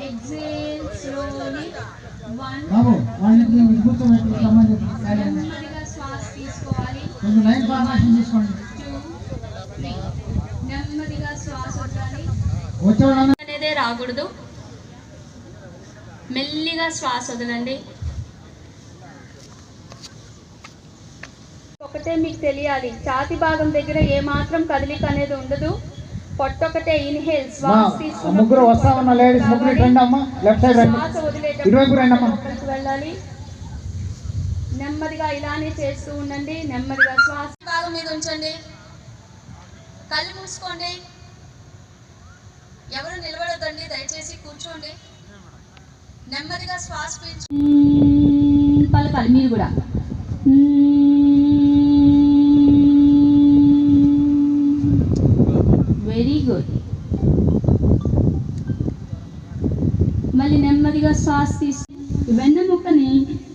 Exhale slowly. One. బాబు వాళ్ళకి కూర్చోబెట్టి సంబంధం నెమ్మదిగా శ్వాస తీసుకోవాలి. కొంచెం లైట్ ఫార్మేషన్ తీసుకోండి. 2 3 నెమ్మదిగా శ్వాస వదలాలి. వచ్చేవాళ్ళ అనేదే రాకూడదు. మెల్లిగా శ్వాస వదలండి. ఒకటే మీకు తెలియాలి, ఛాతీ భాగం దగ్గర ఏ మాత్రం కదలిక అనేది ఉండదు. పొట్టొకటే ఇన్హేల్ శ్వాస తీసుకుని ముగ్గురు వస్తా ఉన్న లేడీస్ ముగ్గురు రండి అమ్మ, లెఫ్ట్ సైడ్ రండి, శ్వాస వదిలేటప్పుడు ఇటువైపు రండి అమ్మ. వెళ్ళాలి. నెమ్మదిగా ఇలానే చేస్తూ ఉండండి. నెమ్మదిగా శ్వాస భాగం మీద ఉంచండి. కళ్ళు మూసుకోండి. ఎవరు నిలబడొద్దండి, దయచేసి కూర్చోండి. నెమ్మదిగా శ్వాస పలకాలి మీరు కూడా. Very good. మళ్ళీ నెమ్మదిగా శ్వాస తీసి వెన్నెముక్కని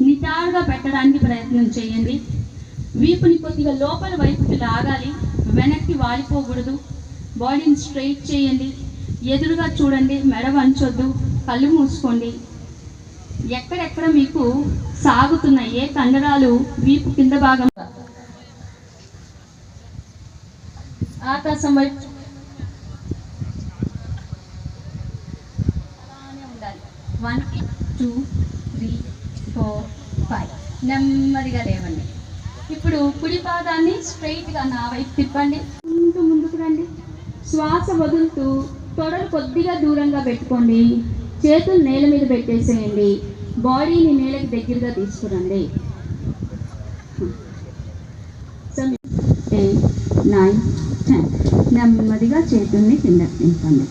నిటారుగా పెట్టడానికి ప్రయత్నం చేయండి. వీపుని కొద్దిగా లోపల వైపుకి లాగాలి, వెనక్కి వాలిపోకూడదు. బాడీని స్ట్రైట్ చేయండి. ఎదురుగా చూడండి, మెడ వంచొద్దు. కళ్ళు మూసుకోండి. ఎక్కడెక్కడ మీకు సాగుతున్న ఏ కండరాలు వీపు కింద భాగం ఆకాశం వైపు ఉండాలి. 1 2 3 4 5 నెమ్మదిగా లేవండి. ఇప్పుడు కుడి పాదాన్ని స్ట్రైట్గా నా వైపు తిప్పండి. ముందుకు రండి. శ్వాస వదులుతూ తొడలు కొద్దిగా దూరంగా పెట్టుకోండి. చేతులు నేల మీద పెట్టేసేయండి. బాడీని నేలకి దగ్గరగా తీసుకురండి. 8 9 10 నెమ్మదిగా చేతుల్ని కిందకి దింపండి.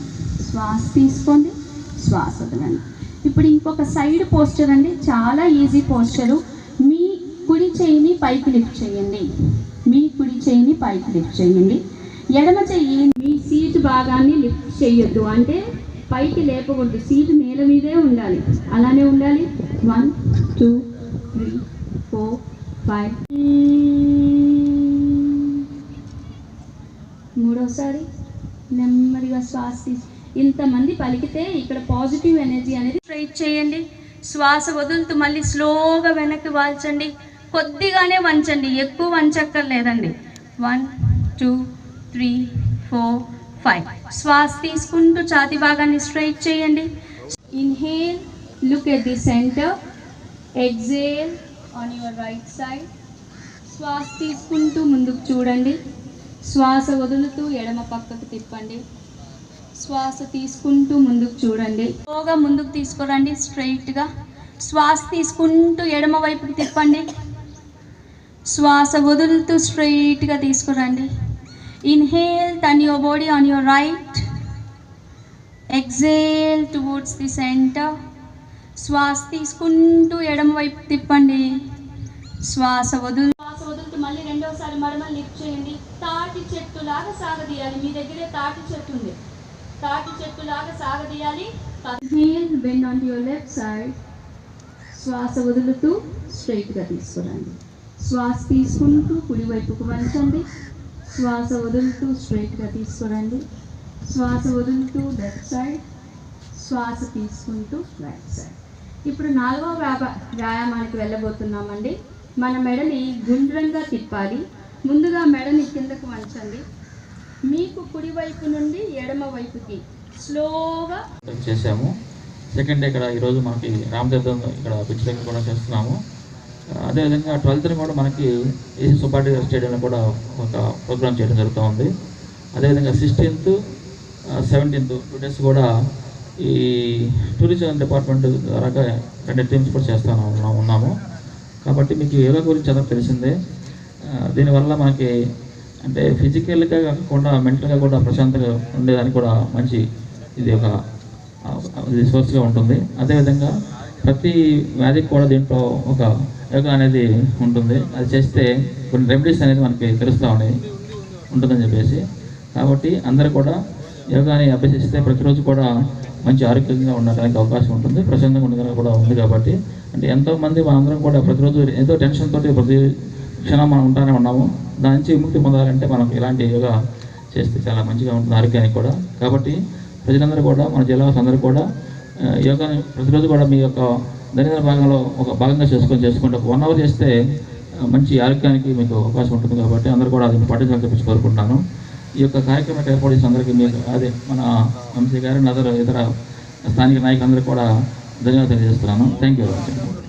శ్వాస తీసుకోండి, శ్వాస వదలండి. ఇప్పుడు ఇంకొక సైడ్ పోస్చర్ అండి, చాలా ఈజీ పోస్చరు. మీ కుడి చేయిని పైకి లిఫ్ట్ చేయండి. మీ కుడి చేయిని పైకి లిఫ్ట్ చేయండి. ఎడమ చెయ్యి మీ సీటు భాగాన్ని లిఫ్ట్ చేయొద్దు, అంటే పైకి లేపకూడదు. సీటు నేల మీదే ఉండాలి, అలానే ఉండాలి. 1 2 3 4 5 మూడోసారి నెమ్మదిగా శ్వాస తీసి ఇంతమంది పలికితే ఇక్కడ పాజిటివ్ ఎనర్జీ అనేది స్ట్రైట్ చేయండి. శ్వాస వదులుతూ మళ్ళీ స్లోగా వెనక్కి వాల్చండి. కొద్దిగానే వంచండి, ఎక్కువ వంచక్కర్లేదండి. 1 2 3 4 5 శ్వాస తీసుకుంటూ ఛాతీ భాగాన్ని స్ట్రైట్ చేయండి. Inhale, look at the centre. Exhale on your right side. శ్వాస తీసుకుంటూ ముందుకు చూడండి. శ్వాస వదులుతూ ఎడమ పక్కకు తిప్పండి. శ్వాస తీసుకుంటూ ముందుకు చూడండి. స్లోగా ముందుకు తీసుకురండి స్ట్రైట్గా. శ్వాస తీసుకుంటూ ఎడమ వైపుకి తిప్పండి. శ్వాస వదులుతూ స్ట్రైట్గా తీసుకురండి. Inhale, turn your body on your right. Exhale towards the centre. శ్వాస తీసుకుంటూ ఎడమ వైపు తిప్పండి. శ్వాస వదులుతూ మళ్ళీ రెండోసారి మడమలు లిఫ్ట్ చేయండి. తాటి చెట్టు చెట్టులాగా సాగదీయాలి. మీ దగ్గరే తాటి చెట్టు ఉంది, తాటి చెట్టులాగా సాగదీయాలి. Inhale, bend on your left side. శ్వాస వదులుతూ స్ట్రైట్గా తీసుకురండి. శ్వాస తీసుకుంటూ కుడివైపుకు వంచండి. శ్వాస వదులుతూ స్ట్రైట్గా తీసుకురండి. శ్వాస వదులుతూ లెఫ్ట్ సైడ్, శ్వాస తీసుకుంటూ రైట్ సైడ్. ఇప్పుడు 4వ వ్యాయామానికి వెళ్ళబోతున్నామండి. మన మెడని గుండ్రంగా తిప్పాలి. ముందుగా మెడని కిందకు వంచండి. మీకు కుడివైపు నుండి ఎడమ వైపుకి స్లోగా చేసాము. సెకండ్ డే ఇక్కడ ఈరోజు మనకి రామతీర్థం ఇక్కడ పిచ్ దగ్గర కూడా చేస్తున్నాము. అదేవిధంగా 12th కూడా మనకి ఏసీ సుబ్బారెడ్డి స్టేడియంలో కూడా ఒక ప్రోగ్రామ్ చేయడం జరుగుతూ ఉంది. అదేవిధంగా 16th, 17th 2 days కూడా ఈ టూరిజం డిపార్ట్మెంట్ ద్వారా 2 టీమ్స్ కూడా ఉన్నాము. కాబట్టి మీకు యోగా గురించి అందరూ తెలిసిందే. దీనివల్ల మనకి అంటే ఫిజికల్గా కాకుండా మెంటల్గా కూడా ప్రశాంతంగా ఉండేదానికి కూడా మంచి ఇది ఒక సోర్స్గా ఉంటుంది. అదేవిధంగా ప్రతి వ్యాధికి కూడా దీంట్లో ఒక యోగా అనేది ఉంటుంది. అది చేస్తే కొన్ని రెమెడీస్ అనేది మనకి తెలుస్తూ ఉంటుందని చెప్పేసి, కాబట్టి అందరూ కూడా యోగాని అభ్యసిస్తే ప్రతిరోజు కూడా మంచి ఆరోగ్యంగా ఉండడానికి అవకాశం ఉంటుంది, ప్రశాంతంగా ఉండడానికి కూడా ఉంది. కాబట్టి అంటే ఎంతోమంది మనందరం కూడా ప్రతిరోజు ఏదో టెన్షన్ తోటి ప్రతి క్షణం మనం ఉంటానే ఉన్నాము. దాని నుంచి విముక్తి పొందాలంటే మనం ఇలాంటి యోగా చేస్తే చాలా మంచిగా ఉంటుంది ఆరోగ్యానికి కూడా. కాబట్టి ప్రజలందరూ కూడా మన జిల్లావాసులు అందరూ కూడా యోగాని ప్రతిరోజు కూడా మీ యొక్క దైనందిన భాగంలో ఒక భాగంగా చేసుకుంటే 1 hour చేస్తే మంచి ఆరోగ్యానికి మీకు అవకాశం ఉంటుంది. కాబట్టి అందరూ కూడా అది పాటించాలని చెప్పి కోరుకుంటున్నాను. ఈ యొక్క కార్యక్రమాన్ని ఏర్పాటు చేసిన అందరికీ మీకు అదే మన వంశీ గారు ఇతర స్థానిక నాయకులందరూ కూడా ధన్యవాదాలు తెలియజేస్తున్నాను. Thank you very much.